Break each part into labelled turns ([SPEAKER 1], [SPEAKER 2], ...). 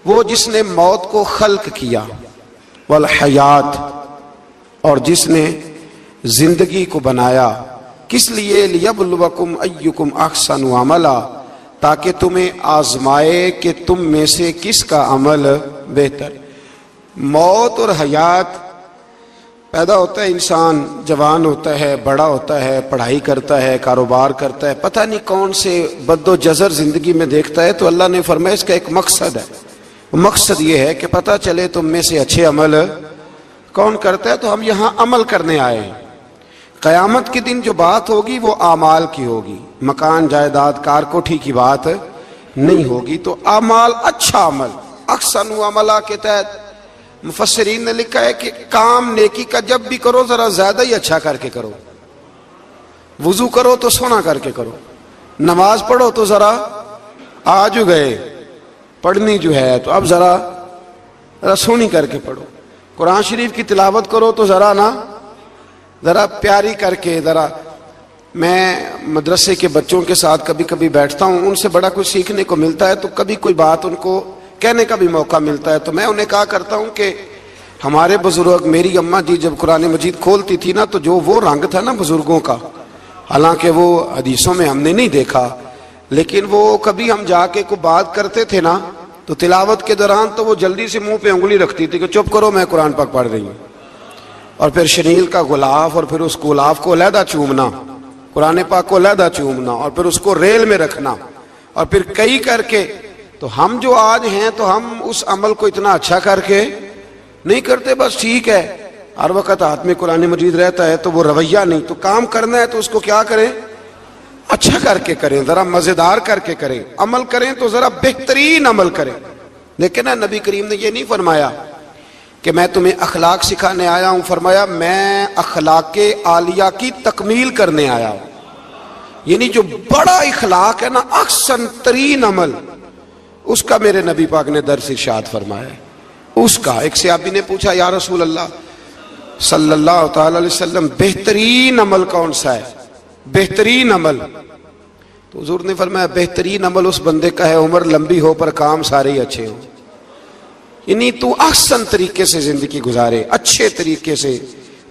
[SPEAKER 1] وہ جس نے موت کو خلق کیا، والحیات، اور جس نے زندگی کو بنایا، کس لیے؟ لیبلوکم ایکم احسن عملا، تاکہ تمہیں آزمائے کہ تم میں سے کس کا عمل بہتر۔ موت اور حیات، پیدا ہوتا ہے انسان، جوان ہوتا ہے، بڑا ہوتا ہے، پڑھائی کرتا ہے، کاروبار کرتا ہے، پتہ نہیں کون سے بد و جزر زندگی میں دیکھتا ہے، تو اللہ نے فرمایا اس کا ایک مقصد ہے، مقصد یہ ہے کہ پتہ چلے تم میں سے اچھے عمل کون کرتا ہے۔ تو ہم یہاں عمل کرنے آئے ہیں۔ قیامت کے دن جو بات ہوگی وہ اعمال کی ہوگی، مکان جائیداد کار کوٹھی کی بات نہیں ہوگی۔ تو اعمال، اچھا عمل، احسن عملہ کے تحت مفسرین نے لکھا ہے کہ کام نیکی کا جب بھی کرو ذرا زیادہ ہی اچھا کر کے کرو۔ وضو کرو تو سونا کر کے کرو، نماز پڑھو تو ذرا آج گئے پڑھنی جو ہے تو اب ذرا سونی کر کے پڑھو۔ قرآن شریف کی تلاوت کرو تو ذرا پیاری کر کے، ذرا میں مدرسے کے بچوں کے ساتھ کبھی کبھی بیٹھتا ہوں، ان سے بڑا کچھ سیکھنے کو ملتا ہے، تو کبھی کوئی بات ان کو کہنے کا بھی موقع ملتا ہے۔ تو میں انہیں کہا کرتا ہوں کہ ہمارے بزرگ، میری اماں جی جب قرآن مجید کھولتی تھی نا، تو جو وہ رنگ تھا نا بزرگوں کا، حالانکہ وہ حدیثوں میں ہم نے نہیں دیکھا، لیکن وہ کبھی ہم جا کے کوئی بات کرتے تھے نا، تو تلاوت کے دوران تو وہ جلدی سے منہ پہ انگلی رکھتی تھی کہ چپ کرو میں قرآن پاک پڑھ رہی ہوں، اور پھر شنیل کا غلاف اور پھر اس غلاف کو علیحدہ چومنا، قرآن پاک کو علیحدہ چومنا، اور پھر اس کو ریل میں رکھنا، اور پھر کئی کر کے۔ تو ہم جو آج ہیں تو ہم اس عمل کو اتنا اچھا کر کے نہیں کرتے، بس ٹھیک ہے ہر وقت ہاتھ میں قرآن مجید رہتا ہے تو وہ رویہ نہیں۔ تو کام کرنا ہے تو اس کو کیا کریں؟ اچھا کر کے کریں، ذرا مزیدار کر کے کریں، عمل کریں تو ذرا بہترین عمل کریں۔ لیکن نبی کریم نے یہ نہیں فرمایا کہ میں تمہیں اخلاق سکھانے آیا ہوں، فرمایا میں اخلاق عالیہ کی تکمیل کرنے آیا ہوں۔ یعنی جو بڑا اخلاق ہے نا، احسن ترین عمل، اس کا میرے نبی پاک نے درس ارشاد فرمایا ہے۔ اس کا ایک صحابی نے پوچھا یا رسول اللہ صلی اللہ تعالی علیہ وسلم، بہترین عمل کون سا ہے؟ بہترین عمل؟ تو حضور نے فرمایا بہترین عمل اس بندے کا ہے عمر لمبی ہو پر کام سارے ہی اچھے ہوں۔ یعنی تو احسن طریقے سے زندگی گزارے، اچھے طریقے سے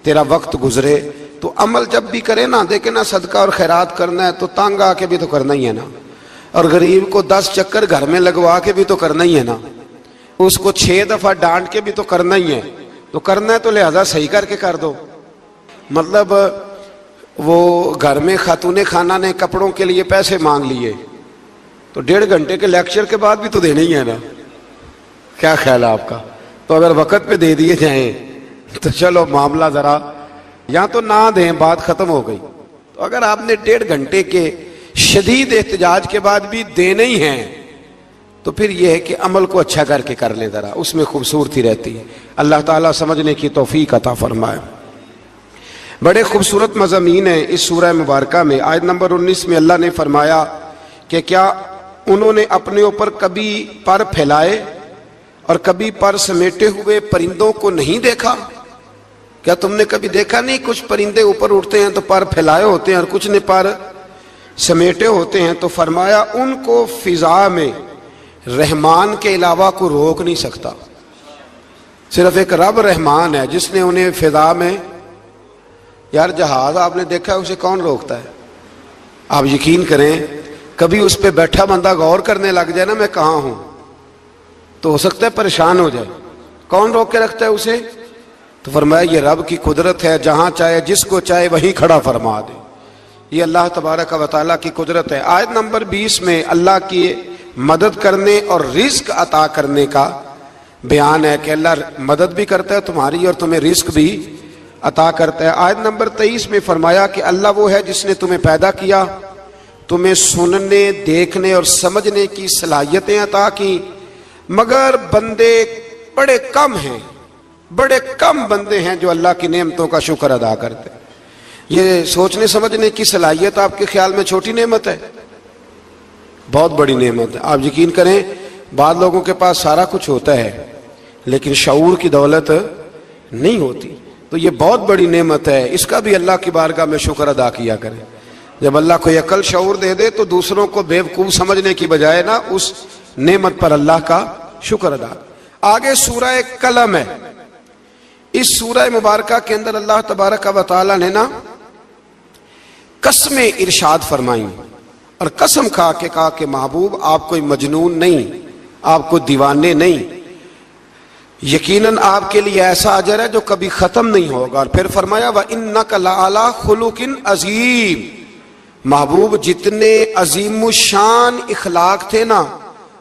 [SPEAKER 1] تیرا وقت گزرے۔ تو عمل جب بھی کرے نا، دیکھے نا، صدقہ اور خیرات کرنا ہے تو تانگ آ کے بھی تو کرنا ہی ہے نا، اور غریب کو 10 چکر گھر میں لگوا کے بھی تو کرنا ہی ہے نا، اس کو 6 دفعہ ڈانٹ کے بھی تو کرنا ہی ہے۔ تو کرنا ہے تو لہذا صحیح کر کے کر دو۔ مطلب وہ گھر میں خاتون خانہ نے کپڑوں کے لیے پیسے مانگ لیے تو 1.5 گھنٹے کے لیکچر کے بعد بھی تو دینے ہی ہے نا، کیا خیال ہے آپ کا؟ تو اگر وقت پہ دے دیے جائیں تو چلو معاملہ ذرا، یا تو نہ دیں، بات ختم ہو گئی۔ تو اگر آپ نے 1.5 گھنٹے کے شدید احتجاج کے بعد بھی دینے ہی ہیں تو پھر یہ ہے کہ عمل کو اچھا کر کے کر لیں، ذرا اس میں خوبصورتی رہتی ہے۔ اللہ تعالیٰ سمجھنے کی توفیق عطا فرمائے۔ بڑے خوبصورت مضامین ہیں اس سورہ مبارکہ میں۔ آیت نمبر 19 میں اللہ نے فرمایا کہ کیا انہوں نے اپنے اوپر کبھی پر پھیلائے اور کبھی پر سمیٹے ہوئے پرندوں کو نہیں دیکھا؟ کیا تم نے کبھی دیکھا نہیں کچھ پرندے اوپر اٹھتے ہیں تو پر پھیلائے ہوتے ہیں اور کچھ نے پر سمیٹے ہوتے ہیں؟ تو فرمایا ان کو فضا میں رحمان کے علاوہ کو روک نہیں سکتا، صرف ایک رب رحمان ہے جس نے انہیں فضا میں، یار جہاز آپ نے دیکھا ہے اسے کون روکتا ہے؟ آپ یقین کریں کبھی اس پہ بیٹھا بندہ غور کرنے لگ جائے نا میں کہاں ہوں، تو ہو سکتا ہے پریشان ہو جائے۔ کون روک کے رکھتا ہے اسے؟ تو فرمایا یہ رب کی قدرت ہے، جہاں چاہے جس کو چاہے وہیں کھڑا فرما دے۔ یہ اللہ تبارک و تعالیٰ کی قدرت ہے۔ آیت نمبر 20 میں اللہ کی مدد کرنے اور رزق عطا کرنے کا بیان ہے کہ اللہ مدد بھی کرتا ہے تمہاری اور تمہیں رزق بھی عطا کرتا ہے۔ آیت نمبر 23 میں فرمایا کہ اللہ وہ ہے جس نے تمہیں پیدا کیا، تمہیں سننے، دیکھنے اور سمجھنے کی صلاحیتیں عطا کی، مگر بندے بڑے کم ہیں، بڑے کم بندے ہیں جو اللہ کی نعمتوں کا شکر ادا کرتے ہیں۔ یہ سوچنے سمجھنے کی صلاحیت آپ کے خیال میں چھوٹی نعمت ہے؟ بہت بڑی نعمت ہے۔ آپ یقین کریں بعض لوگوں کے پاس سارا کچھ ہوتا ہے لیکن شعور کی دولت نہیں ہوتی، تو یہ بہت بڑی نعمت ہے، اس کا بھی اللہ کی بارگاہ میں شکر ادا کیا کریں۔ جب اللہ کو عقل شعور دے دے تو دوسروں کو بیوقوف سمجھنے کی بجائے نا اس نعمت پر اللہ کا شکر ادا۔ آگے سورہ قلم ہے، اس سورہ مبارکہ کے اندر اللہ تبارک و تعالی نے نا قسمیں ارشاد فرمائیں، اور قسم کھا کے کہا کہ محبوب آپ کوئی مجنون نہیں، آپ کو دیوانے نہیں، یقیناً آپ کے لیے ایسا اجر ہے جو کبھی ختم نہیں ہوگا۔ اور پھر فرمایا وَإِنَّكَ لَعَلَىٰ خُلُقٍ عَظِيمٍ، محبوب جتنے عظیم الشان اخلاق تھے نا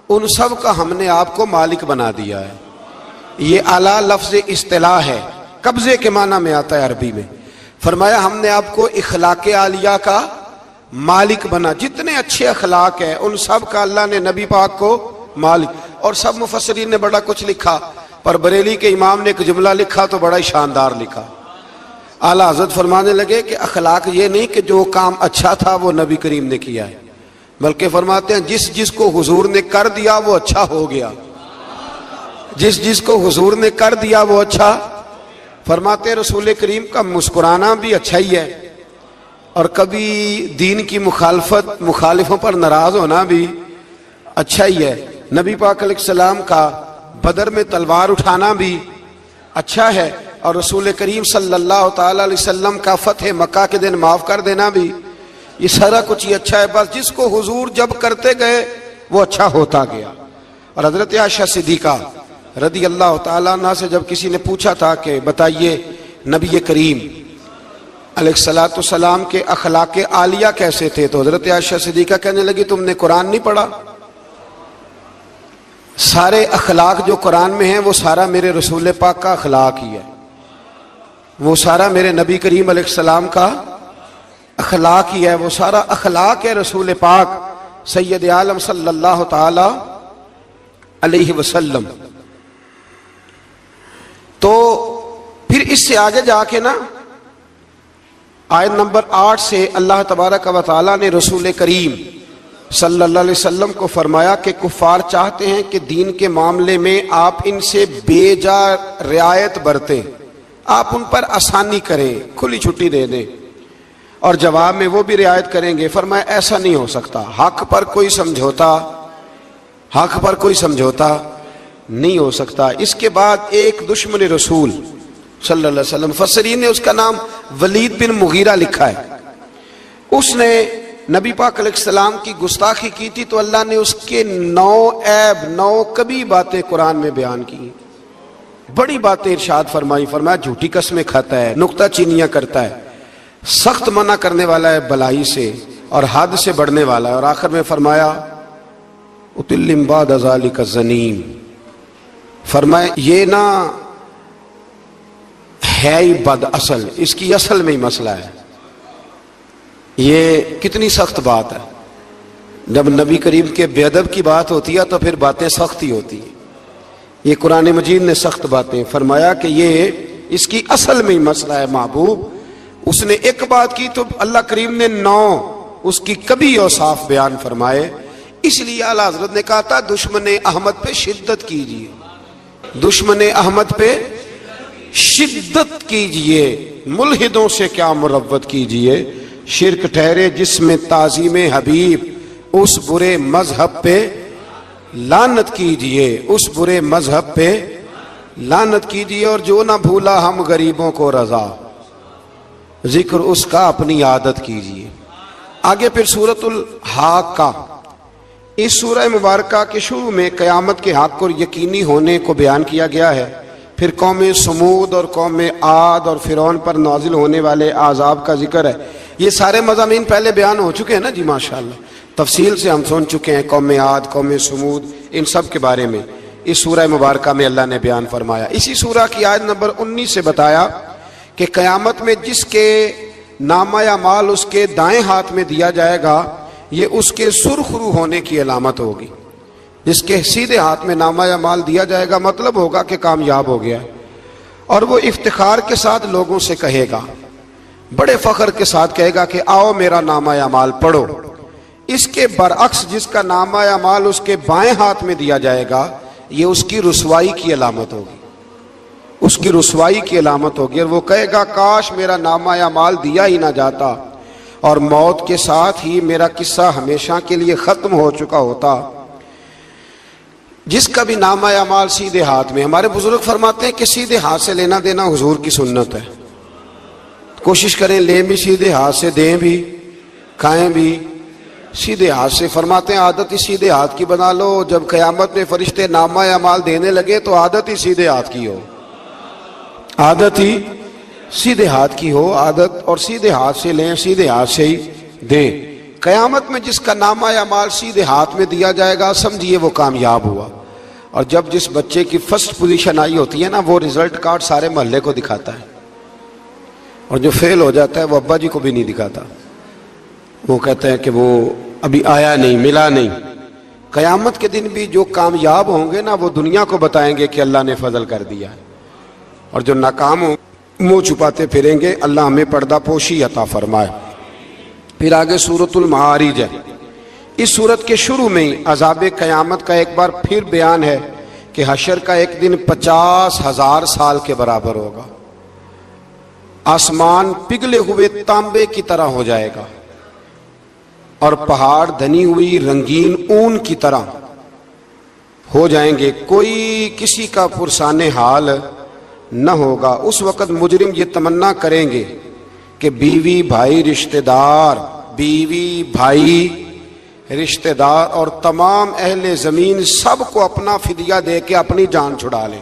[SPEAKER 1] ان سب کا ہم نے آپ کو مالک بنا دیا ہے۔ یہ اعلیٰ لفظ اصطلاح ہے، قبضے کے معنی میں آتا ہے عربی میں۔ فرمایا ہم نے آپ کو اخلاق عالیہ کا مالک بنا، جتنے اچھے اخلاق ہیں ان سب کا اللہ نے نبی پاک کو مالک۔ اور سب مفسرین نے بڑا کچھ لکھا، پر بریلی کے امام نے ایک جملہ لکھا تو بڑا ہی شاندار لکھا۔ اعلیٰ حضرت فرمانے لگے کہ اخلاق یہ نہیں کہ جو کام اچھا تھا وہ نبی کریم نے کیا ہے، بلکہ فرماتے ہیں جس کو حضور نے کر دیا وہ اچھا ہو گیا، جس کو حضور نے کر دیا وہ اچھا۔ فرماتے ہیں رسول کریم کا مسکرانا بھی اچھا ہی ہے، اور کبھی دین کی مخالفوں پر ناراض ہونا بھی اچھا ہی ہے۔ نبی پاک علیہ السلام کا بدر میں تلوار اٹھانا بھی اچھا ہے، اور رسول کریم صلی اللہ تعالی علیہ وسلم کا فتح مکہ کے دن معاف کر دینا بھی، یہ سارا کچھ ہی اچھا ہے۔ بس جس کو حضور جب کرتے گئے وہ اچھا ہوتا گیا۔ اور حضرت عائشہ صدیقہ رضی اللہ تعالیٰ عنہ سے جب کسی نے پوچھا تھا کہ بتائیے نبی کریم علیہ السلام کے اخلاق عالیہ کیسے تھے، تو حضرت عائشہ صدیقہ کہنے لگی تم نے قرآن نہیں پڑھا؟ سارے اخلاق جو قرآن میں ہیں وہ سارا میرے رسول پاک کا اخلاق ہی ہے، وہ سارا میرے نبی کریم علیہ السلام کا اخلاق ہی ہے، وہ سارا اخلاق ہے رسول پاک سید عالم صلی اللہ تعالی علیہ وسلم۔ تو پھر اس سے آگے جا کے نا آیت نمبر 8 سے اللہ تبارک و تعالی نے رسول کریم صلی اللہ علیہ وسلم کو فرمایا کہ کفار چاہتے ہیں کہ دین کے معاملے میں آپ ان سے بے جا رعایت برتیں، آپ ان پر آسانی کریں، کھلی چھٹی دے دیں، اور جواب میں وہ بھی رعایت کریں گے۔ فرمایا ایسا نہیں ہو سکتا، حق پر کوئی سمجھوتا نہیں ہو سکتا۔ اس کے بعد ایک دشمن رسول صلی اللہ علیہ وسلم، مفسرین نے اس کا نام ولید بن مغیرہ لکھا ہے، اس نے نبی پاک علیہ السلام کی گستاخی کی تھی، تو اللہ نے اس کے 9 کبھی باتیں قرآن میں بیان کی، بڑی باتیں ارشاد فرمایا جھوٹی قسمیں کھاتا ہے، نکتہ چینیاں کرتا ہے، سخت منع کرنے والا ہے بلائی سے اور حد سے بڑھنے والا ہے، اور آخر میں فرمایا اتلم بعد ذالک الزنیم، فرمایا یہ نہ ہے ہی بد اصل، اس کی اصل میں ہی مسئلہ ہے۔ یہ کتنی سخت بات ہے، جب نبی کریم کے بے ادب کی بات ہوتی ہے تو پھر باتیں سخت ہی ہوتی ہیں۔ یہ قرآن مجید نے سخت باتیں فرمایا کہ یہ اس کی اصل میں ہی مسئلہ ہے محبوب۔ اس نے ایک بات کی تو اللہ کریم نے 9 اس کی کبھی اوصاف بیان فرمائے، اس لیے اعلیٰ حضرت نے کہا تھا دشمن احمد پہ شدت کیجئے، دشمن احمد پہ شدت کیجئے، ملحدوں سے کیا مروت کیجئے، شرک ٹھہرے جس میں تعظیم حبیب، اس برے مذہب پہ لعنت کیجئے، اس برے مذہب پہ لعنت کیجئے، اور جو نہ بھولا ہم غریبوں کو رضا، ذکر اس کا اپنی عادت کیجئے۔ آگے پھر سورۃ الحاقہ، اس سورہ مبارکہ کے شروع میں قیامت کے حق اور یقینی ہونے کو بیان کیا گیا ہے، پھر قوم سمود اور قوم عاد اور فرعون پر نازل ہونے والے عذاب کا ذکر ہے۔ یہ سارے مضامین پہلے بیان ہو چکے ہیں نا جی، ماشاءاللہ تفصیل سے ہم سن چکے ہیں، قوم عاد، قوم سمود، ان سب کے بارے میں اس سورہ مبارکہ میں اللہ نے بیان فرمایا۔ اسی سورہ کی آیت نمبر 19 سے بتایا کہ قیامت میں جس کے نامہ اعمال اس کے دائیں ہاتھ میں دیا جائے گا، یہ اس کے سرخرو ہونے کی علامت ہوگی۔ جس کے سیدھے ہاتھ میں نامہ اعمال دیا جائے گا مطلب ہوگا کہ کامیاب ہو گیا، اور وہ افتخار کے ساتھ لوگوں سے کہے گا، بڑے فخر کے ساتھ کہے گا کہ آؤ میرا نامہ اعمال پڑھو۔ اس کے برعکس جس کا نامہ اعمال اس کے بائیں ہاتھ میں دیا جائے گا، یہ اس کی رسوائی کی علامت ہوگی، اس کی رسوائی کی علامت ہوگی، اور وہ کہے گا کاش میرا نامہ اعمال دیا ہی نہ جاتا، اور موت کے ساتھ ہی میرا قصہ ہمیشہ کے لیے ختم ہو چکا ہوتا۔ جس کا بھی نامہ اعمال سیدھے ہاتھ میں. ہمارے بزرگ فرماتے ہیں کہ سیدھے ہاتھ سے لینا دینا حضور کی سنت ہے. کوشش کریں لیں بھی سیدھے ہاتھ سے، دیں بھی، کھائیں بھی سیدھے ہاتھ سے. فرماتے ہیں عادت ہی سیدھے ہاتھ کی بنا لو. جب قیامت میں فرشتے نامہ اعمال دینے لگے تو عادت ہی سیدھے ہاتھ کی ہو، عادت ہی سیدھے ہاتھ کی ہو. عادت اور سیدھے ہاتھ سے لیں، سیدھے ہاتھ سے ہی دیں. قیامت میں جس کا نامہ اعمال سیدھے ہاتھ میں دیا جائے گا سمجھیے وہ کامیاب ہوا. اور جب جس بچے کی فرسٹ پوزیشن آئی ہوتی ہے نا، وہ رزلٹ کارڈ سارے محلے کو دکھاتا ہے، اور جو فیل ہو جاتا ہے وہ ابا جی کو بھی نہیں دکھاتا. وہ کہتے ہیں کہ وہ ابھی آیا نہیں، ملا نہیں. قیامت کے دن بھی جو کامیاب ہوں گے نا وہ دنیا کو بتائیں گے کہ اللہ نے فضل کر دیا. اور جو ناکام ہوں منہ چھپاتے پھریں گے. اللہ ہمیں پردہ پوشی عطا فرمائے. پھر آگے سورۃ المعارج ہے. اس سورت کے شروع میں ہی عذاب قیامت کا ایک بار پھر بیان ہے کہ حشر کا ایک دن 50,000 سال کے برابر ہوگا. آسمان پگھلے ہوئے تانبے کی طرح ہو جائے گا، اور پہاڑ دھنی ہوئی رنگین اون کی طرح ہو جائیں گے. کوئی کسی کا پرسان حال نہ ہوگا. اس وقت مجرم یہ تمنا کریں گے کہ بیوی بھائی رشتہ دار، بیوی بھائی رشتہ دار اور تمام اہل زمین سب کو اپنا فدیہ دے کے اپنی جان چھڑا لیں.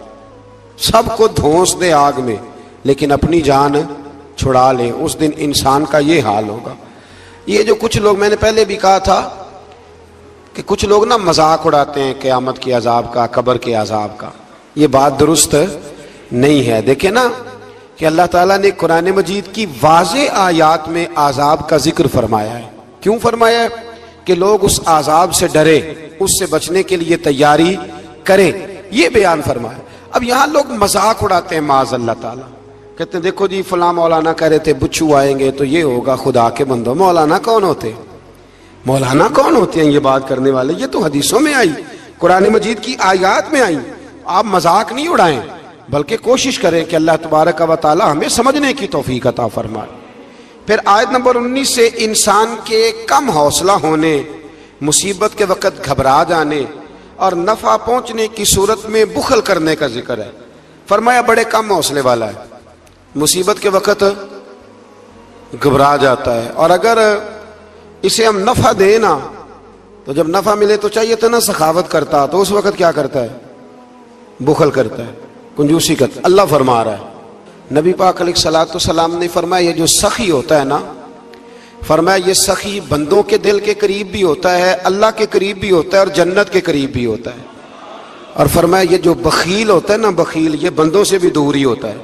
[SPEAKER 1] سب کو دھونس دے آگ میں لیکن اپنی جان چھڑا لیں. اس دن انسان کا یہ حال ہوگا. یہ جو کچھ لوگ، میں نے پہلے بھی کہا تھا کہ کچھ لوگ نا مذاق اڑاتے ہیں قیامت کے عذاب کا، قبر کے عذاب کا. یہ بات درست نہیں ہے. دیکھیں نا کہ اللہ تعالیٰ نے قرآن مجید کی واضح آیات میں عذاب کا ذکر فرمایا ہے. کیوں فرمایا ہے؟ کہ لوگ اس عذاب سے ڈرے، اس سے بچنے کے لیے تیاری کریں. یہ بیان فرمایا. اب یہاں لوگ مذاق اڑاتے ہیں معاذ اللہ تعالیٰ. کہتے ہیں دیکھو جی فلاں مولانا کہہ رہے تھے بچھو آئیں گے تو یہ ہوگا. خدا کے بندو، مولانا کون ہوتے ہیں؟ مولانا کون ہوتے ہیں یہ بات کرنے والے؟ یہ تو حدیثوں میں آئی، قرآن مجید کی آیات میں آئی. آپ مذاق نہیں اڑائیں بلکہ کوشش کریں کہ اللہ تبارک و تعالی ہمیں سمجھنے کی توفیق عطا فرمائے. پھر آیت نمبر 19 سے انسان کے کم حوصلہ ہونے، مصیبت کے وقت گھبرا جانے اور نفع پہنچنے کی صورت میں بخل کرنے کا ذکر ہے. فرمایا بڑے کم حوصلے والا ہے، مصیبت کے وقت گھبرا جاتا ہے. اور اگر اسے ہم نفع دیں نا تو جب نفع ملے تو چاہیے تھا نا سخاوت کرتا، تو اس وقت کیا کرتا ہے؟ بخل کرتا ہے، کنجوسی کرتا. اللہ فرما رہا ہے، نبی پاک علیہ الصلوۃ والسلام نے فرمایا یہ جو سخی ہوتا ہے نا، فرمایا یہ سخی بندوں کے دل کے قریب بھی ہوتا ہے، اللہ کے قریب بھی ہوتا ہے اور جنت کے قریب بھی ہوتا ہے. اور فرمایا یہ جو بخیل ہوتا ہے نا، بخیل یہ بندوں سے بھی دور ہی ہوتا ہے،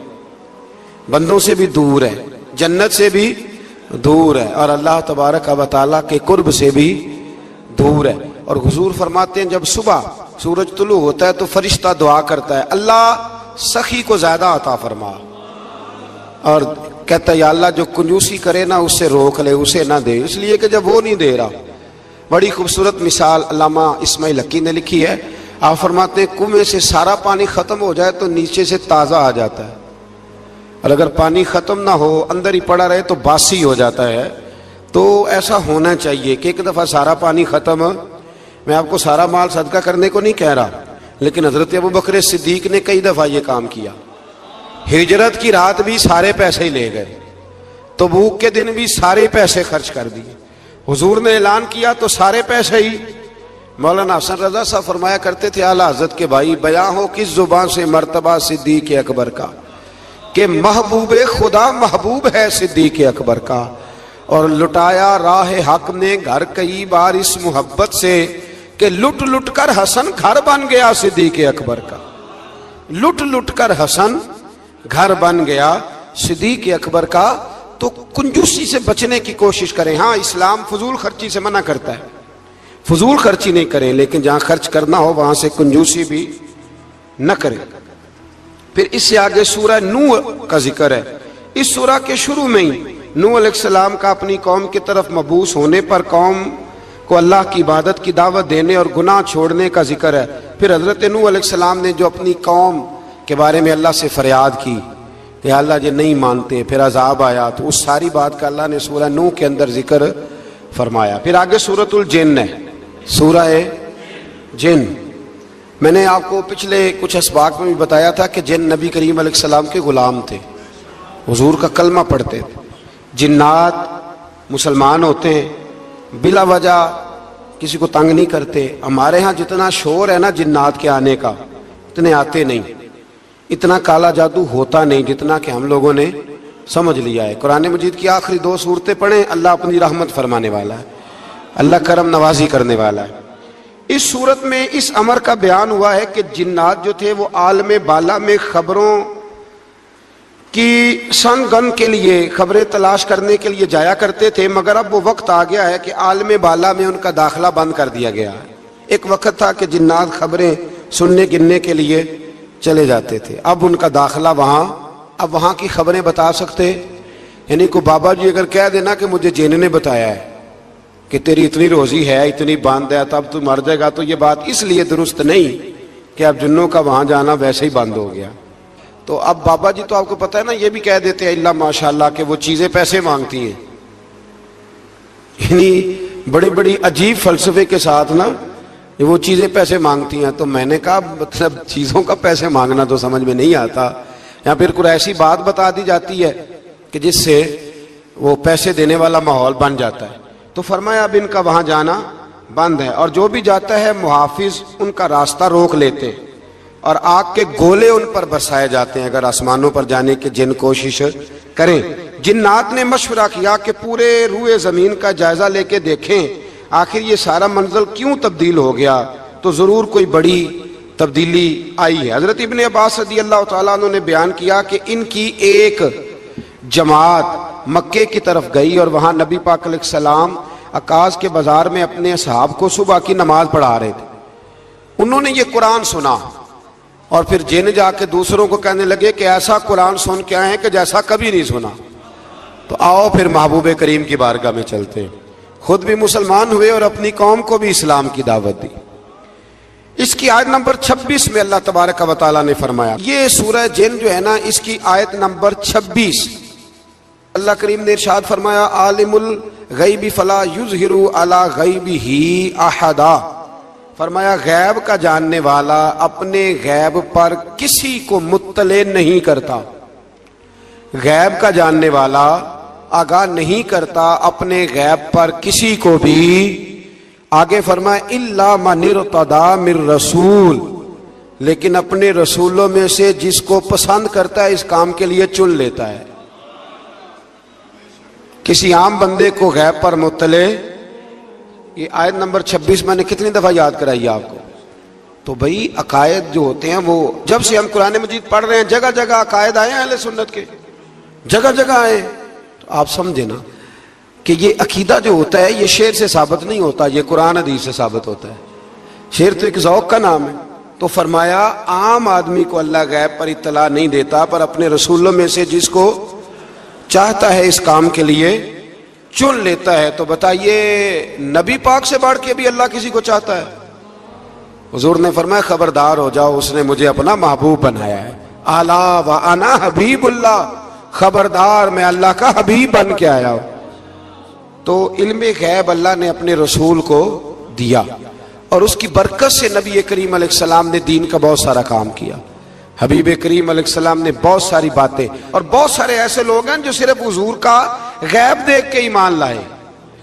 [SPEAKER 1] بندوں سے بھی دور ہے، جنت سے بھی دور ہے اور اللہ تبارک و تعالیٰ کے قرب سے بھی دور ہے. اور حضور فرماتے ہیں جب صبح سورج طلوع ہوتا ہے تو فرشتہ دعا کرتا ہے اللہ سخی کو زیادہ عطا فرما، اور کہتا ہے یا اللہ جو کنجوسی کرے نا اس سے روک لے، اسے نہ دے، اس لیے کہ جب وہ نہیں دے رہا. بڑی خوبصورت مثال علامہ اسماعیل حقی نے لکھی ہے. آپ فرماتے ہیں کنویں سے سارا پانی ختم ہو جائے تو نیچے سے تازہ آ جاتا ہے، اور اگر پانی ختم نہ ہو اندر ہی پڑا رہے تو باسی ہو جاتا ہے. تو ایسا ہونا چاہیے کہ ایک دفعہ سارا پانی ختم. میں آپ کو سارا مال صدقہ کرنے کو نہیں کہہ رہا، لیکن حضرت ابوبکر صدیق نے کئی دفعہ یہ کام کیا. ہجرت کی رات بھی سارے پیسے ہی لے گئے، تبوک کے دن بھی سارے پیسے خرچ کر دیے. حضور نے اعلان کیا تو سارے پیسے ہی. مولانا حسن رضا صاحب فرمایا کرتے تھے اعلیٰ حضرت کے بھائی بیاں ہو کس زبان سے مرتبہ صدیق اکبر کا کہ محبوب خدا محبوب ہے صدیق اکبر کا، اور لٹایا راہ حق نے گھر کئی بار اس محبت سے کہ لٹ لٹ کر حسن گھر بن گیا صدیق اکبر کا. لٹ لٹ کر حسن گھر بن گیا صدیق اکبر کا. تو کنجوسی سے بچنے کی کوشش کریں. ہاں اسلام فضول خرچی سے منع کرتا ہے، فضول خرچی نہیں کریں، لیکن جہاں خرچ کرنا ہو وہاں سے کنجوسی بھی نہ کریں. پھر اس سے آگے سورہ نوح کا ذکر ہے. اس سورہ کے شروع میں ہی نوح علیہ السلام کا اپنی قوم کی طرف مبعوث ہونے پر قوم کو اللہ کی عبادت کی دعوت دینے اور گناہ چھوڑنے کا ذکر ہے. پھر حضرت نوح علیہ السلام نے جو اپنی قوم کے بارے میں اللہ سے فریاد کی کہ اللہ یہ نہیں مانتے، پھر عذاب آیا، تو اس ساری بات کا اللہ نے سورہ نوح کے اندر ذکر فرمایا. پھر آگے سورۃ الجن ہے، سورہ جن. میں نے آپ کو پچھلے کچھ اسباق میں بھی بتایا تھا کہ جن نبی کریم علیہ السلام کے غلام تھے، حضور کا کلمہ پڑھتے تھے، جنات مسلمان ہوتے ہیں، بلا وجہ کسی کو تنگ نہیں کرتے۔ ہمارے ہاں جتنا شور ہے نا جنات کے آنے کا، اتنے آتے نہیں، اتنا کالا جادو ہوتا نہیں جتنا کہ ہم لوگوں نے سمجھ لیا ہے۔ قرآن مجید کی آخری 2 سورتیں پڑھیں، اللہ اپنی رحمت فرمانے والا ہے، اللہ کرم نوازی کرنے والا ہے۔ اس صورت میں اس امر کا بیان ہوا ہے کہ جنات جو تھے وہ عالم بالا میں خبروں کی سن گن کے لیے، خبریں تلاش کرنے کے لیے جایا کرتے تھے، مگر اب وہ وقت آ گیا ہے کہ عالم بالا میں ان کا داخلہ بند کر دیا گیا ہے۔ ایک وقت تھا کہ جنات خبریں سننے گننے کے لیے چلے جاتے تھے، اب ان کا داخلہ اب وہاں کی خبریں بتا سکتے، یعنی کوئی بابا جی اگر کہہ دینا کہ مجھے جن نے بتایا ہے کہ تیری اتنی روزی ہے، اتنی باندھ ہے، تب تو مر جائے گا، تو یہ بات اس لیے درست نہیں کہ اب جنوں کا وہاں جانا ویسے ہی بند ہو گیا۔ تو اب بابا جی تو آپ کو پتہ ہے نا، یہ بھی کہہ دیتے ہیں اللہ ماشاءاللہ کہ وہ چیزیں پیسے مانگتی ہیں، یعنی بڑی بڑی عجیب فلسفے کے ساتھ نا وہ چیزیں پیسے مانگتی ہیں۔ تو میں نے کہا مطلب چیزوں کا پیسے مانگنا تو سمجھ میں نہیں آتا، یا پھر کوئی ایسی بات بتا دی جاتی ہے کہ جس سے وہ پیسے دینے والا ماحول بن جاتا ہے۔ تو فرمایا اب ان کا وہاں جانا بند ہے، اور جو بھی جاتا ہے محافظ ان کا راستہ روک لیتے اور آگ کے گولے ان پر برسائے جاتے ہیں اگر آسمانوں پر جانے کی جن کوشش کریں۔ جنات نے مشورہ کیا کہ پورے روئے زمین کا جائزہ لے کے دیکھیں آخر یہ سارا منزل کیوں تبدیل ہو گیا، تو ضرور کوئی بڑی تبدیلی آئی ہے۔ حضرت ابن عباس رضی اللہ تعالیٰ عنہ نے بیان کیا کہ ان کی ایک جماعت مکے کی طرف گئی اور وہاں نبی پاک علیہ السلام عکاظ کے بازار میں اپنے اصحاب کو صبح کی نماز پڑھا رہے تھے۔ انہوں نے یہ قرآن سنا اور پھر جن جا کے دوسروں کو کہنے لگے کہ ایسا قرآن سن کے آئے ہیں کہ جیسا کبھی نہیں سنا۔ تو آؤ پھر محبوب کریم کی بارگاہ میں چلتے ہیں، خود بھی مسلمان ہوئے اور اپنی قوم کو بھی اسلام کی دعوت دی۔ اس کی آیت نمبر 26 میں اللہ تبارک و تعالیٰ نے فرمایا، یہ سورہ جن جو ہے نا اس کی آیت نمبر 26، اللہ کریم نے ارشاد فرمایا عالم الغیب فلا یظہر علی غیبہ احدا، فرمایا غیب کا جاننے والا اپنے غیب پر کسی کو مطلع نہیں کرتا، غیب کا جاننے والا آگاہ نہیں کرتا اپنے غیب پر کسی کو بھی۔ آگے فرمایا الا من ارتضی من رسول، لیکن اپنے رسولوں میں سے جس کو پسند کرتا ہے اس کام کے لیے چن لیتا ہے۔ کسی عام بندے کو غیب پر مطلع، یہ آیت نمبر 26 میں نے کتنی دفعہ یاد کرائی ہے آپ کو؟ تو بھئی عقائد جو ہوتے ہیں وہ جب سے ہم قرآن مجید پڑھ رہے ہیں جگہ جگہ عقائد آئے ہیں اہل سنت کے، جگہ جگہ آئے، تو آپ سمجھے نا کہ یہ عقیدہ جو ہوتا ہے یہ شعر سے ثابت نہیں ہوتا، یہ قرآن حدیث سے ثابت ہوتا ہے۔ شعر تو ایک ذوق کا نام ہے۔ تو فرمایا عام آدمی کو اللہ غیب پر اطلاع نہیں دیتا، پر اپنے رسولوں میں سے جس کو چاہتا ہے اس کام کے لیے چن لیتا ہے۔ تو بتائیے نبی پاک سے بڑھ کے بھی اللہ کسی کو چاہتا ہے؟ حضور نے فرمایا خبردار ہو جاؤ، اس نے مجھے اپنا محبوب بنایا ہے، الا وانا حبیب اللہ، خبردار میں اللہ کا حبیب بن کے آیا ہوں۔ تو علم غیب اللہ نے اپنے رسول کو دیا اور اس کی برکت سے نبی کریم علیہ السلام نے دین کا بہت سارا کام کیا۔ حبیب کریم علیہ السلام نے بہت ساری باتیں، اور بہت سارے ایسے لوگ ہیں جو صرف حضور کا غیب دیکھ کے ایمان لائے،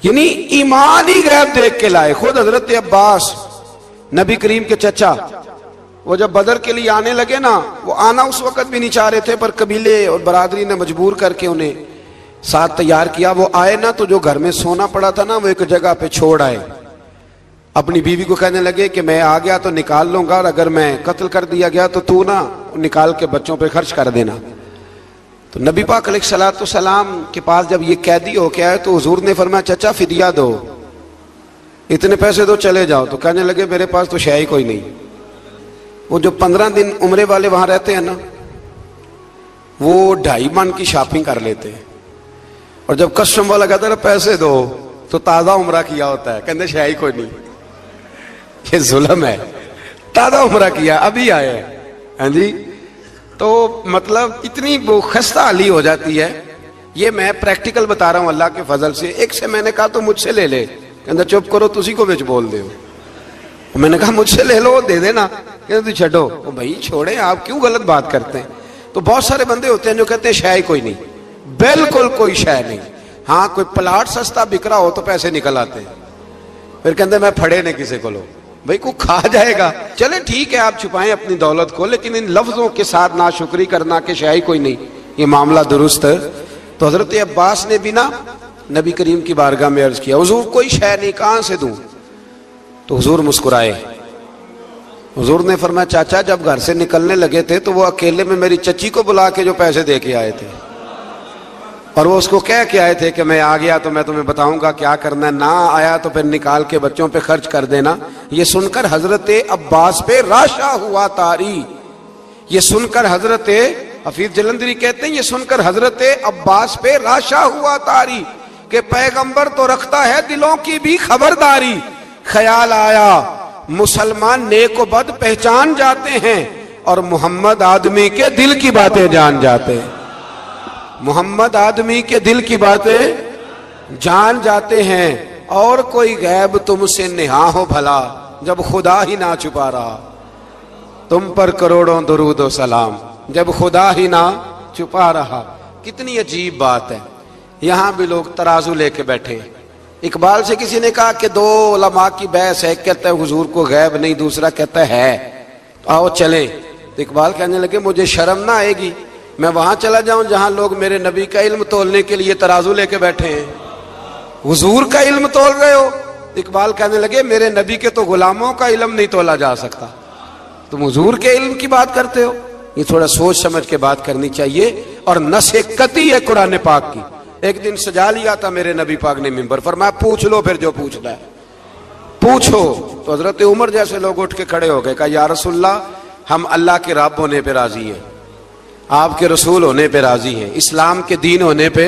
[SPEAKER 1] یعنی ایمان ہی غیب دیکھ کے لائے۔ خود حضرت عباس نبی کریم کے چچا، وہ جب بدر کے لیے آنے لگے نا، وہ آنا اس وقت بھی نہیں چاہ رہے تھے، پر قبیلے اور برادری نے مجبور کر کے انہیں ساتھ تیار کیا۔ وہ آئے نا تو جو گھر میں سونا پڑا تھا نا وہ ایک جگہ پہ چھوڑ آئے، اپنی بیوی کو کہنے لگے کہ میں آ گیا تو نکال لوں گا، اور اگر میں قتل کر دیا گیا تو نا نکال کے بچوں پہ خرچ کر دینا۔ تو نبی پاک علیہ الصلوۃ والسلام کے پاس جب یہ قیدی ہو کے آئے تو حضور نے فرمایا چچا فدیہ دو، اتنے پیسے دو چلے جاؤ۔ تو کہنے لگے میرے پاس تو شے ہی کوئی نہیں۔ وہ جو 15 دن عمرے والے وہاں رہتے ہیں نا، وہ 2.5 من کی شاپنگ کر لیتے ہیں، اور جب کسٹم والا کہتا ہے پیسے دو تو تازہ عمرہ کیا ہوتا ہے، کہتے شے ہی کوئی نہیں۔ یہ ظلم ہے، تازہ عمرہ کیا ابھی آئے، ہاں جی۔ تو مطلب اتنی خستہ حالی ہو جاتی ہے۔ یہ میں پریکٹیکل بتا رہا ہوں اللہ کے فضل سے۔ ایک سے میں نے کہا تو مجھ سے لے لے، کہتا چپ کرو تسی کو بچ بول دے ہو۔ میں نے کہا مجھ سے لے لو، دے دینا، کہتے چھڑو بھائی چھوڑیں، آپ کیوں غلط بات کرتے ہیں؟ تو بہت سارے بندے ہوتے ہیں جو کہتے ہیں شے کوئی نہیں، بالکل کوئی شے نہیں، ہاں کوئی پلاٹ سستا بک رہا ہو تو پیسے نکل آتے ہیں، پھر کہتے ہیں میں پھڑے نہیں کسی کو، لو بھائی کو کھا جائے گا، چلے ٹھیک ہے آپ چھپائیں اپنی دولت کو، لیکن ان لفظوں کے ساتھ ناشکری کرنا کہ شے کوئی نہیں، یہ معاملہ درست ہے۔ تو حضرت عباس نے بھی نا نبی کریم کی بارگاہ میں عرض کیا حضور کوئی شے نہیں، کہاں سے دوں؟ تو حضور مسکرائے، حضور نے فرمایا چاچا جب گھر سے نکلنے لگے تھے تو وہ اکیلے میں میری چچی کو بلا کے جو پیسے دے کے آئے تھے، اور وہ اس کو کہہ کے آئے تھے کہ میں آ گیا تو میں تمہیں بتاؤں گا کیا کرنا ہے، نہ آیا تو پھر نکال کے بچوں پہ خرچ کر دینا۔ یہ سن کر حضرت عباس پہ راشا ہوا طاری، یہ سن کر حضرت حفیظ جلندری کہتے ہیں یہ سن کر حضرت عباس پہ راشا ہوا طاری کہ پیغمبر تو رکھتا ہے دلوں کی بھی خبرداری۔ خیال آیا مسلمان نیک و بد پہچان جاتے ہیں اور محمد آدمی کے دل کی باتیں جان جاتے ہیں، محمد آدمی کے دل کی باتیں جان جاتے ہیں، اور کوئی غیب تم سے نہا ہو بھلا جب خدا ہی نہ چھپا رہا، تم پر کروڑوں درود و سلام جب خدا ہی نہ چھپا رہا۔ کتنی عجیب بات ہے، یہاں بھی لوگ ترازو لے کے بیٹھے۔ اقبال سے کسی نے کہا کہ دو علماء کی بحث ہے، کہتا ہے حضور کو غیب نہیں، دوسرا کہتا ہے آؤ چلیں۔ تو اقبال کہنے لگے مجھے شرم نہ آئے گی میں وہاں چلا جاؤں جہاں لوگ میرے نبی کا علم تولنے کے لیے ترازو لے کے بیٹھے ہیں، حضور کا علم تول رہے ہو؟ اقبال کہنے لگے میرے نبی کے تو غلاموں کا علم نہیں تولا جا سکتا، تم حضور کے علم کی بات کرتے ہو؟ یہ تھوڑا سوچ سمجھ کے بات کرنی چاہیے، اور نص قطعی ہے قرآن پاک کی۔ ایک دن سجا لیا تھا میرے نبی پاک نے ممبر، فرمایا پوچھ لو پھر جو پوچھنا ہے پوچھو۔ تو حضرت عمر جیسے لوگ اٹھ کے کھڑے ہو گئے، کہا یا رسول اللہ ہم اللہ کے رب ہونے پہ راضی ہیں، آپ کے رسول ہونے پہ راضی ہیں، اسلام کے دین ہونے پہ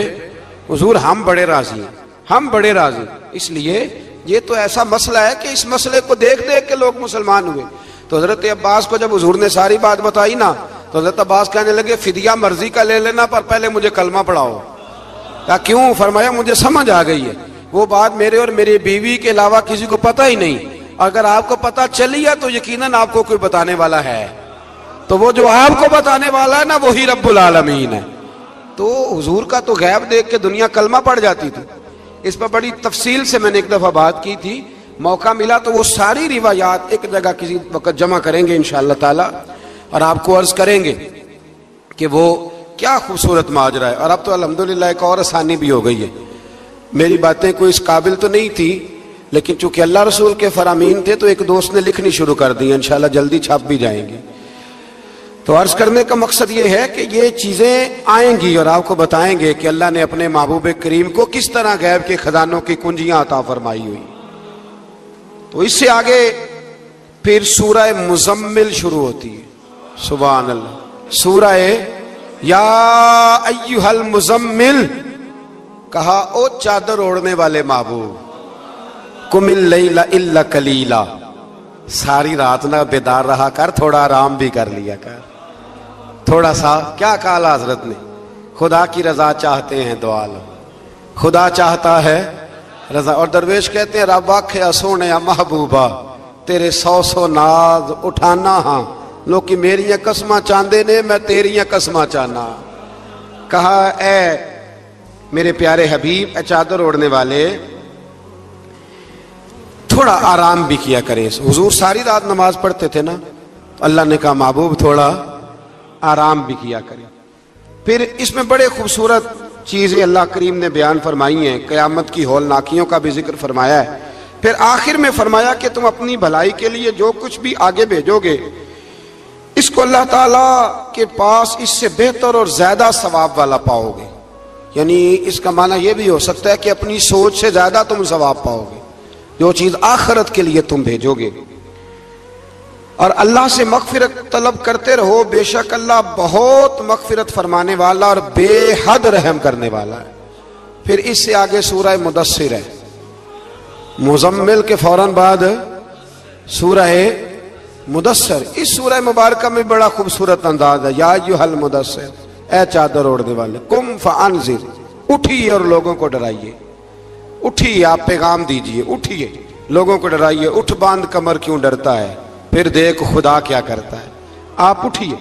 [SPEAKER 1] حضور ہم بڑے راضی ہیں، ہم بڑے راضی ہیں۔ اس لیے یہ تو ایسا مسئلہ ہے کہ اس مسئلے کو دیکھ دیکھ کے لوگ مسلمان ہوئے۔ تو حضرت عباس کو جب حضور نے ساری بات بتائی نا تو حضرت عباس کہنے لگے فدیہ مرضی کا لے لینا پر پہلے مجھے کلمہ پڑھاؤ۔ کہا کیوں؟ فرمایا مجھے سمجھ آ گئی ہے، وہ بات میرے اور میری بیوی کے علاوہ کسی کو پتہ ہی نہیں، اگر آپ کو پتہ چلی ہے تو یقیناً آپ کو کوئی بتانے والا ہے، تو وہ جو آپ کو بتانے والا ہے نا وہی رب العالمین ہے۔ تو حضور کا تو غیب دیکھ کے دنیا کلمہ پڑھ جاتی تھی۔ اس پر بڑی تفصیل سے میں نے ایک دفعہ بات کی تھی، موقع ملا تو وہ ساری روایات ایک جگہ کسی وقت جمع کریں گے انشاءاللہ تعالی، اور آپ کو عرض کریں گے کہ وہ کیا خوبصورت ماجرا ہے۔ اور اب تو الحمدللہ ایک اور آسانی بھی ہو گئی ہے، میری باتیں کوئی اس قابل تو نہیں تھی لیکن چونکہ اللہ رسول کے فرامین تھے تو ایک دوست نے لکھنی شروع کر دی، انشاءاللہ جلدی چھپ بھی جائیں گی۔ تو عرض کرنے کا مقصد یہ ہے کہ یہ چیزیں آئیں گی اور آپ کو بتائیں گے کہ اللہ نے اپنے محبوب کریم کو کس طرح غیب کے خزانوں کی کنجیاں عطا فرمائی ہوئی۔ تو اس سے آگے پھر سورہ مزمل شروع ہوتی ہے، سبحان اللہ، سورہ یا ایھا المزمل، کہا او چادر اوڑھنے والے محبوب، قم اللیل الا قلیلا، ساری رات نہ بیدار رہا کر، تھوڑا آرام بھی کر لیا کر، تھوڑا سا کیا کہا حضرت نے، خدا کی رضا چاہتے ہیں دعا لو، خدا چاہتا ہے رضا۔ اور درویش کہتے ہیں رب آکھیا سونیا محبوبہ تیرے سو سو ناز اٹھانا ہاں، لوکی میریاں قسماں چاندے نے میں تیریاں قسماں چاہنا۔ کہا اے میرے پیارے حبیب، اے چادر اوڑھنے والے، تھوڑا آرام بھی کیا کریں۔ حضور ساری رات نماز پڑھتے تھے نا، اللہ نے کہا محبوب تھوڑا آرام بھی کیا کریں۔ پھر اس میں بڑے خوبصورت چیزیں اللہ کریم نے بیان فرمائی ہیں، قیامت کی ہولناکیوں کا بھی ذکر فرمایا ہے۔ پھر آخر میں فرمایا کہ تم اپنی بھلائی کے لیے جو کچھ بھی آگے بھیجو گے اس کو اللہ تعالیٰ کے پاس اس سے بہتر اور زیادہ ثواب والا پاؤ گے۔ یعنی اس کا معنی یہ بھی ہو سکتا ہے کہ اپنی سوچ سے زیادہ تم ثواب پاؤ گے جو چیز آخرت کے لیے تم بھیجو گے۔ اور اللہ سے مغفرت طلب کرتے رہو، بے شک اللہ بہت مغفرت فرمانے والا اور بے حد رحم کرنے والا ہے۔ پھر اس سے آگے سورہ مدثر ہے، مزمل کے فوراً بعد سورہ مدثر۔ اس سورہ مبارکہ میں بڑا خوبصورت انداز ہے، یا ایھا المدثر، اے چادر اوڑھنے والے، قم فانذر، اٹھیے اور لوگوں کو ڈرائیے، اٹھیے آپ پیغام دیجئے، اٹھیے لوگوں کو ڈرائیے۔ اٹھ باندھ کمر کیوں ڈرتا ہے، پھر دیکھ خدا کیا کرتا ہے۔ آپ اٹھیے۔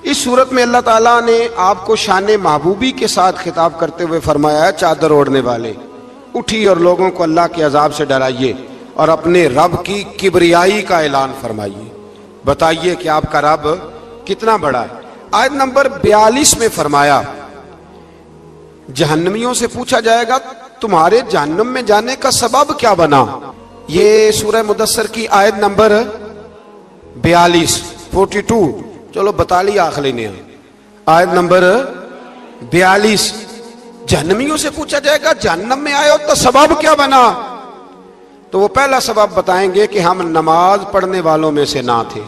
[SPEAKER 1] اس صورت میں اللہ تعالیٰ نے آپ کو شان محبوبی کے ساتھ خطاب کرتے ہوئے فرمایا ہے چادر اوڑھنے والے اٹھیے اور لوگوں کو اللہ کے عذاب سے ڈرائیے اور اپنے رب کی کبریائی کا اعلان فرمائیے، بتائیے کہ آپ کا رب کتنا بڑا ہے۔ آیت نمبر 42 میں فرمایا جہنمیوں سے پوچھا جائے گا تمہارے جہنم میں جانے کا سبب کیا بنا۔ یہ سورہ مدثر کی آیت نمبر 42 چلو بتا لیا آخری نے، آیت نمبر 42 جہنمیوں سے پوچھا جائے گا جہنم میں آئے ہو تو سبب کیا بنا، تو وہ پہلا سبب بتائیں گے کہ ہم نماز پڑھنے والوں میں سے نہ تھے۔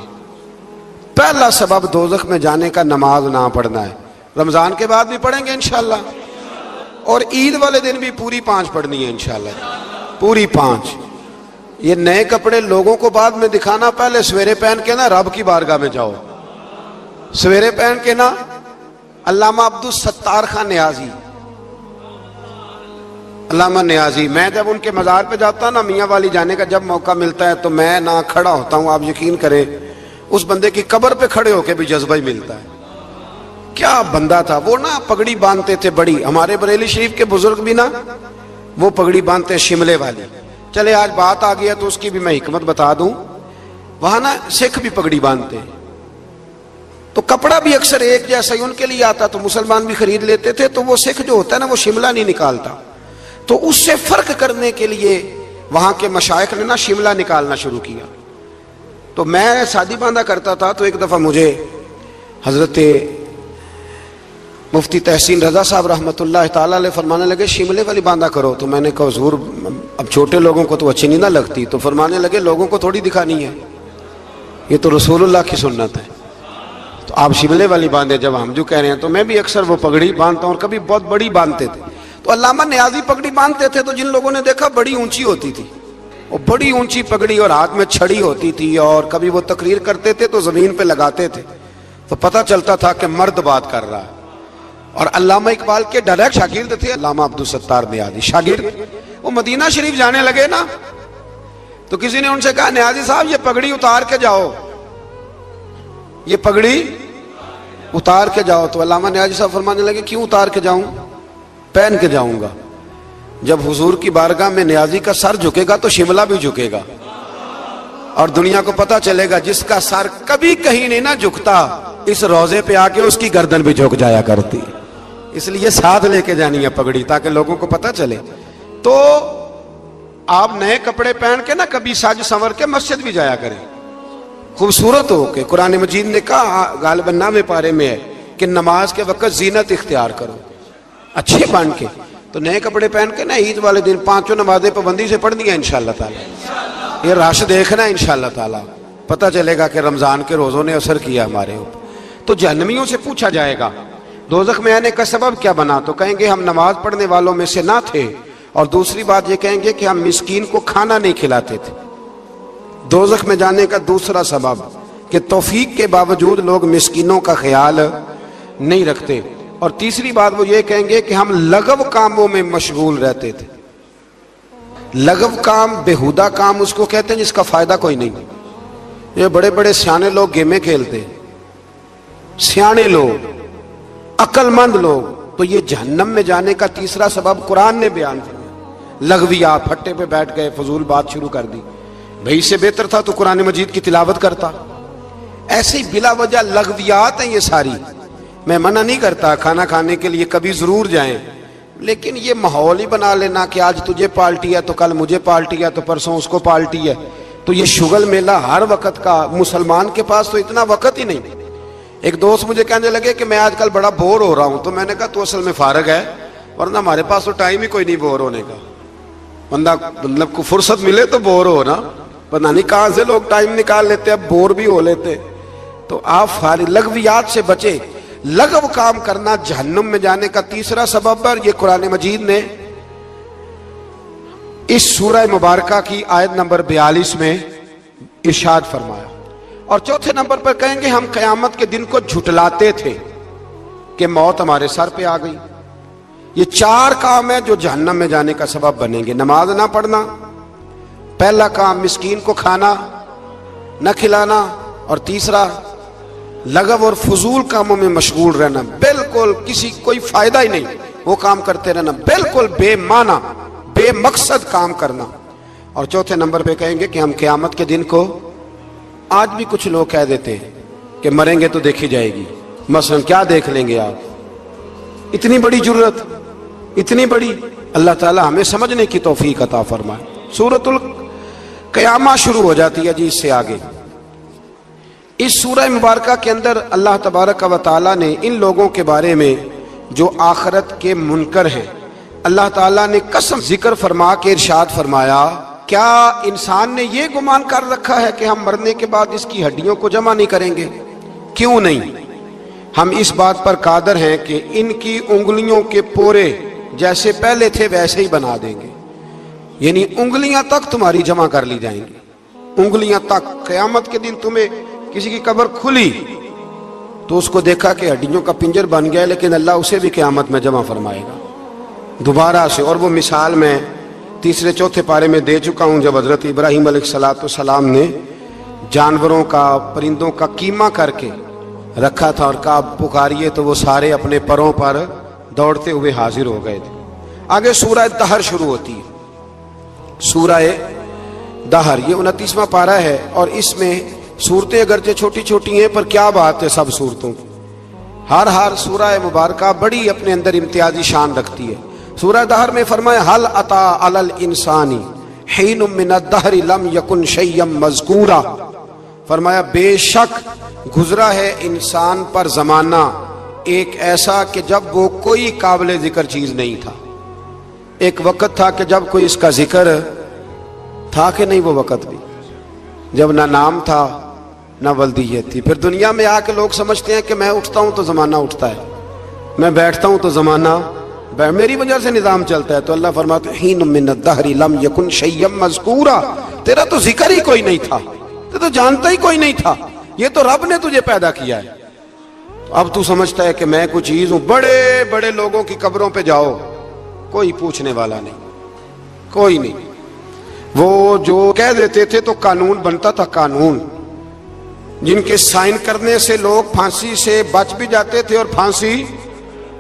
[SPEAKER 1] پہلا سبب دوزخ میں جانے کا نماز نہ پڑھنا ہے۔ رمضان کے بعد بھی پڑھیں گے انشاءاللہ، اور عید والے دن بھی پوری 5 پڑھنی ہے انشاءاللہ، پوری 5۔ یہ نئے کپڑے لوگوں کو بعد میں دکھانا، پہلے سویرے پہن کے نا رب کی بارگاہ میں جاؤ، سویرے پہن کے نا۔ علامہ عبدالستار خان نیازی، علامہ نیازی، میں جب ان کے مزار پہ جاتا نا میاں والی جانے کا جب موقع ملتا ہے تو میں نہ کھڑا ہوتا ہوں، آپ یقین کریں اس بندے کی قبر پہ کھڑے ہو کے بھی جذبہ ہی ملتا ہے۔ کیا بندہ تھا وہ، نا پگڑی باندھتے تھے بڑی، ہمارے بریلی شریف کے بزرگ بھی نا وہ پگڑی باندھتے شملے والی۔ چلے آج بات آ گیا تو اس کی بھی میں حکمت بتا دوں، وہاں نا سکھ بھی پگڑی باندھتے ہیں تو کپڑا بھی اکثر ایک جیسا ہی ان کے لیے آتا تو مسلمان بھی خرید لیتے تھے، تو وہ سکھ جو ہوتا ہے نا وہ شملہ نہیں نکالتا، تو اس سے فرق کرنے کے لیے وہاں کے مشائخ نے نا شملہ نکالنا شروع کیا۔ تو میں شادی باندھا کرتا تھا تو ایک دفعہ مجھے حضرت مفتی تحسین رضا صاحب رحمۃ اللہ تعالیٰ علیہ فرمانے لگے شملے والی باندھا کرو، تو میں نے کہا حضور اب چھوٹے لوگوں کو تو اچھی نہیں نہ لگتی، تو فرمانے لگے لوگوں کو تھوڑی دکھانی ہے، یہ تو رسول اللہ کی سنت ہے، تو آپ شملے والی باندھے۔ جب ہم جو کہہ رہے ہیں تو میں بھی اکثر وہ پگڑی باندھتا ہوں، اور کبھی بہت بڑی باندھتے تھے۔ تو علامہ نیازی پگڑی باندھتے تھے تو جن لوگوں نے دیکھا بڑی اونچی ہوتی تھی، وہ بڑی اونچی پگڑی اور ہاتھ میں چھڑی ہوتی تھی، اور کبھی وہ تقریر کرتے تھے تو زمین پہ لگاتے تھے تو پتہ چلتا تھا کہ مرد بات کر رہا ہے۔ اور علامہ اقبال کے ڈائریکٹ شاگرد تھے علامہ عبدالستار نیازی، شاگرد۔ وہ مدینہ شریف جانے لگے نا تو کسی نے ان سے کہا نیازی صاحب یہ پگڑی اتار کے جاؤ، یہ پگڑی اتار کے جاؤ۔ تو علامہ نیازی صاحب فرمانے لگے کیوں اتار کے جاؤں، پہن کے جاؤں گا۔ جب حضور کی بارگاہ میں نیازی کا سر جھکے گا تو شملہ بھی جھکے گا، اور دنیا کو پتہ چلے گا جس کا سر کبھی کہیں نہیں نہ جھکتا اس روزے پہ آ کے اس کی گردن بھی جھک جایا کرتی، اس لیے ساتھ لے کے جانی ہے پگڑی تاکہ لوگوں کو پتہ چلے۔ تو آپ نئے کپڑے پہن کے نا کبھی سج سنور کے مسجد بھی جایا کریں، خوبصورت ہو کے۔ قرآن مجید نے کہا غالباً 9ویں پارے میں ہے کہ نماز کے وقت زینت اختیار کرو، اچھے بن کے۔ تو نئے کپڑے پہن کے نا عید والے دن 5 نمازیں پابندی سے پڑھنی ہیں انشاءاللہ تعالی، یہ رش دیکھنا ہے انشاءاللہ تعالی، پتہ چلے گا کہ رمضان کے روزوں نے اثر کیا ہمارے اوپر۔ تو جہنمیوں سے پوچھا جائے گا دوزخ میں آنے کا سبب کیا بنا، تو کہیں گے ہم نماز پڑھنے والوں میں سے نہ تھے، اور دوسری بات یہ کہیں گے کہ ہم مسکین کو کھانا نہیں کھلاتے تھے۔ دوزخ میں جانے کا دوسرا سبب کہ توفیق کے باوجود لوگ مسکینوں کا خیال نہیں رکھتے، اور تیسری بات وہ یہ کہیں گے کہ ہم لغو کاموں میں مشغول رہتے تھے۔ لغو کام، بےہودہ کام اس کو کہتے ہیں جس کا فائدہ کوئی نہیں۔ یہ بڑے بڑے سیانے لوگ گیمیں کھیلتے، سیانے لوگ، عقل مند لوگ، تو یہ جہنم میں جانے کا تیسرا سبب قرآن نے بیان کیا۔ لغویات، پھٹے پہ بیٹھ گئے فضول بات شروع کر دی، بھئی سے بہتر تھا تو قرآن مجید کی تلاوت کرتا۔ ایسے ہی بلا وجہ لغویات ہیں یہ ساری۔ میں منع نہیں کرتا کھانا کھانے کے لیے کبھی ضرور جائیں، لیکن یہ ماحول ہی بنا لینا کہ آج تجھے پارٹی ہے تو کل مجھے پارٹی ہے تو پرسوں اس کو پارٹی ہے، تو یہ شغل میلہ ہر وقت کا، مسلمان کے پاس تو اتنا وقت ہی نہیں۔ ایک دوست مجھے کہنے لگے کہ میں آج کل بڑا بور ہو رہا ہوں، تو میں نے کہا تو اصل میں فارغ ہے، ورنہ ہمارے پاس تو ٹائم ہی کوئی نہیں بور ہونے کا۔ بندہ مطلب کو فرصت ملے تو بور ہو نا، پتہ نہیں کہاں سے لوگ ٹائم نکال لیتے، اب بور بھی ہو لیتے۔ تو آپ فارغ، لغویات سے بچے۔ لغو کام کرنا جہنم میں جانے کا تیسرا سبب ہے، یہ قرآن مجید نے اس سورہ مبارکہ کی آیت نمبر 42 میں ارشاد فرمایا۔ اور چوتھے نمبر پر کہیں گے ہم قیامت کے دن کو جھٹلاتے تھے کہ موت ہمارے سر پہ آ گئی۔ یہ 4 کام ہیں جو جہنم میں جانے کا سبب بنیں گے۔ نماز نہ پڑھنا، پہلا کام مسکین کو کھانا نہ کھلانا، اور تیسرا لغو اور فضول کاموں میں مشغول رہنا، بالکل کسی کوئی فائدہ ہی نہیں، وہ کام کرتے رہنا، بالکل بے معنی بے مقصد کام کرنا۔ اور چوتھے نمبر پہ کہیں گے کہ ہم قیامت کے دن کو، آج بھی کچھ لوگ کہہ دیتے ہیں کہ مریں گے تو دیکھی جائے گی، مثلا کیا دیکھ لیں گے آپ؟ اتنی بڑی جرت، اتنی بڑی، اللہ تعالی ہمیں سمجھنے کی توفیق عطا فرمائے۔ سورۃ القیامہ شروع ہو جاتی ہے جی اس سے آگے۔ اس سورہ مبارکہ کے اندر اللہ تبارک و تعالی نے ان لوگوں کے بارے میں جو آخرت کے منکر ہیں، اللہ تعالیٰ نے قسم ذکر فرما کے ارشاد فرمایا، کیا انسان نے یہ گمان کر رکھا ہے کہ ہم مرنے کے بعد اس کی ہڈیوں کو جمع نہیں کریں گے؟ کیوں نہیں، ہم اس بات پر قادر ہیں کہ ان کی انگلیوں کے پورے جیسے پہلے تھے ویسے ہی بنا دیں گے، یعنی انگلیاں تک تمہاری جمع کر لی جائیں گی، انگلیاں تک۔ قیامت کے دن تمہیں کسی کی قبر کھلی تو اس کو دیکھا کہ ہڈیوں کا پنجر بن گیا، لیکن اللہ اسے بھی قیامت میں جمع فرمائے گا دوبارہ سے۔ اور وہ مثال میں تیسرے چوتھے پارے میں دے چکا ہوں، جب حضرت ابراہیم علیہ السلام نے جانوروں کا پرندوں کا قیمہ کر کے رکھا تھا اور کہا پکاریے، تو وہ سارے اپنے پروں پر دوڑتے ہوئے حاضر ہو گئے تھے۔ آگے سورہ دہر شروع ہوتی ہے، سورہ دہر، یہ 29واں پارہ ہے، اور اس میں صورتیں اگرچہ چھوٹی چھوٹی ہیں پر کیا بات ہے سب صورتوں کی، ہر سورہ مبارکہ بڑی اپنے اندر امتیازی شان رکھتی ہے۔ سورہ دہر میں فرمایا حل اتی علی الانسان حین من الدہر لم یکن شیئا مذکورا، فرمایا بے شک گزرا ہے انسان پر زمانہ ایک ایسا کہ جب وہ کوئی قابل ذکر چیز نہیں تھا۔ ایک وقت تھا کہ جب کوئی اس کا ذکر تھا کہ نہیں، وہ وقت بھی جب نہ نام تھا نہ ولدیت تھی۔ پھر دنیا میں آ کے لوگ سمجھتے ہیں کہ میں اٹھتا ہوں تو زمانہ اٹھتا ہے، میں بیٹھتا ہوں تو زمانہ میری وجہ سے نظام چلتا ہے۔ تو اللہ فرماتا ہے حین من الدہر لم یکن شیئا مذکورا، تیرا تو ذکر ہی کوئی نہیں تھا، تو جانتا ہی کوئی نہیں تھا، یہ تو رب نے تجھے پیدا کیا ہے۔ اب تو سمجھتا ہے کہ میں کوئی چیز ہوں۔ بڑے بڑے لوگوں کی قبروں پہ جاؤ، کوئی پوچھنے والا نہیں، کوئی نہیں۔ وہ جو کہہ دیتے تھے تو قانون بنتا تھا، قانون جن کے سائن کرنے سے لوگ پھانسی سے بچ بھی جاتے تھے اور پھانسی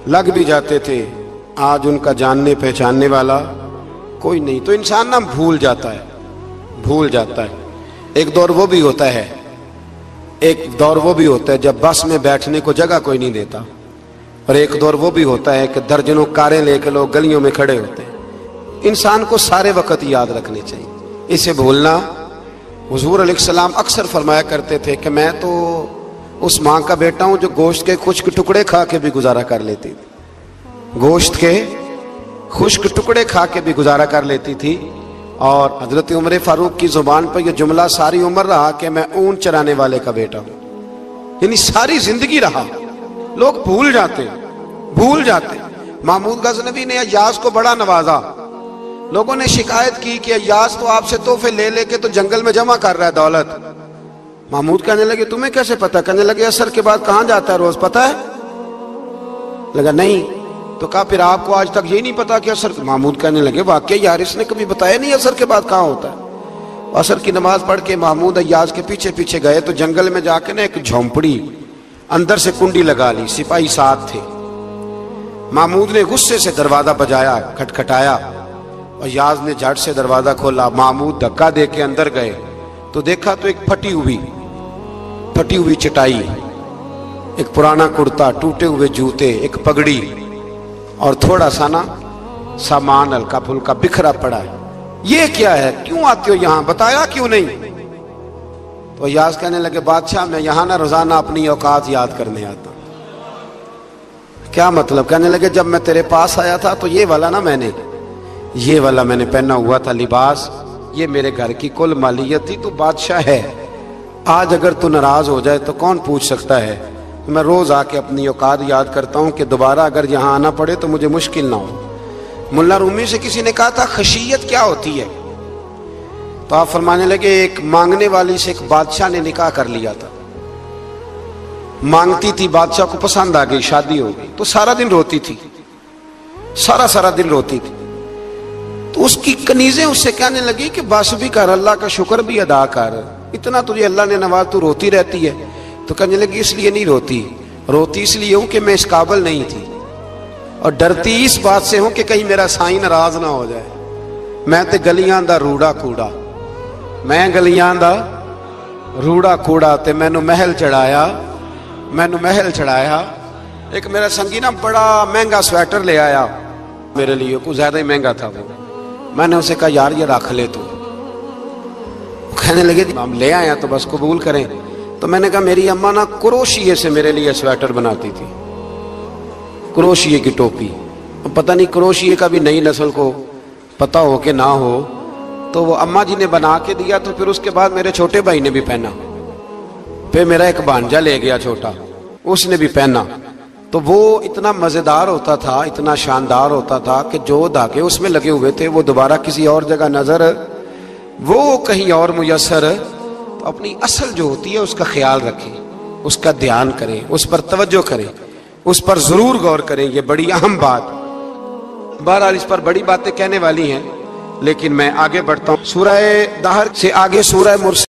[SPEAKER 1] لگ بھی جاتے تھے، آج ان کا جاننے پہچاننے والا کوئی نہیں۔ تو انسان نا بھول جاتا ہے۔ ایک دور وہ بھی ہوتا ہے جب بس میں بیٹھنے کو جگہ کوئی نہیں دیتا، اور ایک دور وہ بھی ہوتا ہے کہ درجنوں کاریں لے کے لوگ گلیوں میں کھڑے ہوتے ہیں۔ انسان کو سارے وقت یاد رکھنے چاہیے، اسے بھولنا۔ حضور علیہ السلام اکثر فرمایا کرتے تھے کہ میں تو اس ماں کا بیٹا ہوں جو گوشت کے خشک ٹکڑے کھا کے بھی گزارا کر لیتی تھی، گوشت کے خشک ٹکڑے کھا کے بھی گزارا کر لیتی تھی۔ اور حضرت عمر فاروق کی زبان پر یہ جملہ ساری عمر رہا کہ میں اونٹ چرانے والے کا بیٹا ہوں، یعنی ساری زندگی رہا۔ لوگ بھول جاتے۔ محمود غزنوی نے ایاز کو بڑا نوازا، لوگوں نے شکایت کی کہ ایاز تو آپ سے تحفے لے کے تو جنگل میں جمع کر رہا ہے دولت۔ محمود کہنے لگے تمہیں کیسے پتا؟ کہنے لگے اثر کے بعد کہاں جاتا ہے روز، پتا ہے؟ لگا نہیں، تو کہا پھر آپ کو آج تک یہ نہیں پتا کہ اثر؟ محمود کہنے لگے واقعی یار اس نے کبھی بتایا نہیں اثر کے بعد کہاں ہوتا ہے۔ اثر کی نماز پڑھ کے محمود ایاز کے پیچھے گئے تو جنگل میں جا کے نا ایک جھونپڑی اندر سے کنڈی لگا لی، سپاہی ساتھ تھے۔ محمود نے غصے سے دروازہ بجایا، کھٹکھٹایا، اور ایاز نے جھٹ سے دروازہ کھولا۔ محمود دھکا دے کے اندر گئے تو دیکھا تو ایک پھٹی ہوئی چٹائی، ایک پرانا کرتا، ٹوٹے ہوئے جوتے، ایک پگڑی، اور تھوڑا سا نا سامان ہلکا پھلکا بکھرا پڑا ہے۔ یہ کیا ہے؟ کیوں آتے ہو یہاں؟ بتایا کیوں نہیں؟ تو ایاز کہنے لگے بادشاہ میں یہاں نا روزانہ اپنی اوقات یاد کرنے آتا۔ کیا مطلب؟ کہنے لگے جب میں تیرے پاس آیا تھا تو یہ والا میں نے پہنا ہوا تھا لباس، یہ میرے گھر کی کل مالیت تھی، تو بادشاہ ہے، آج اگر تو ناراض ہو جائے تو کون پوچھ سکتا ہے؟ میں روز آ کے اپنی اوقات یاد کرتا ہوں کہ دوبارہ اگر یہاں آنا پڑے تو مجھے مشکل نہ ہو۔ ملا رومی سے کسی نے کہا تھا خشیت کیا ہوتی ہے؟ تو آپ فرمانے لگے ایک مانگنے والی سے ایک بادشاہ نے نکاح کر لیا تھا، مانگتی تھی، بادشاہ کو پسند آ گئی، شادی ہو گئی، تو سارا دن روتی تھی، سارا دن روتی تھی۔ تو اس کی کنیزیں اس سے کہنے لگی کہ بس بھی کر، اللہ کا شکر بھی ادا کر، اتنا تجھے اللہ نے نواز، تو روتی رہتی ہے؟ تو کہنے لگی اس لیے نہیں روتی، روتی اس لیے ہوں کہ میں اس قابل نہیں تھی، اور ڈرتی اس بات سے ہوں کہ کہیں میرا سائیں ناراض نہ ہو جائے۔ میں تے گلیاں دا روڑا کوڑا، میں گلیاں دا روڑا کوڑا تے مینوں محل چڑھایا۔ ایک میرا سنگی نا بڑا مہنگا سویٹر لے آیا میرے لیے، کوئی زیادہ ہی مہنگا تھا وہ۔ میں نے اسے کہا یار یہ رکھ لے تو۔ کہنے لگے ہم لے آیا تو بس قبول کریں۔ تو میں نے کہا میری اماں نا کروشیے سے میرے لیے سویٹر بناتی تھی، کروشیے کی ٹوپی۔ پتہ نہیں کروشیے کا بھی نئی نسل کو پتہ ہو کہ نہ ہو، تو وہ اماں جی نے بنا کے دیا، تو پھر اس کے بعد میرے چھوٹے بھائی نے بھی پہنا، پھر میرا ایک بھانجا لے گیا چھوٹا، اس نے بھی پہنا۔ تو وہ اتنا مزیدار ہوتا تھا، اتنا شاندار ہوتا تھا کہ جو دھاگے اس میں لگے ہوئے تھے وہ دوبارہ کسی اور جگہ نظر، وہ کہیں اور میسر۔ تو اپنی اصل جو ہوتی ہے اس کا خیال رکھیں، اس کا دھیان کریں، اس پر توجہ کریں، اس پر ضرور غور کریں۔ یہ بڑی اہم بات، بہرحال اس پر بڑی باتیں کہنے والی ہیں، لیکن میں آگے بڑھتا ہوں۔ سورہ دہر سے آگے سورہ مرسل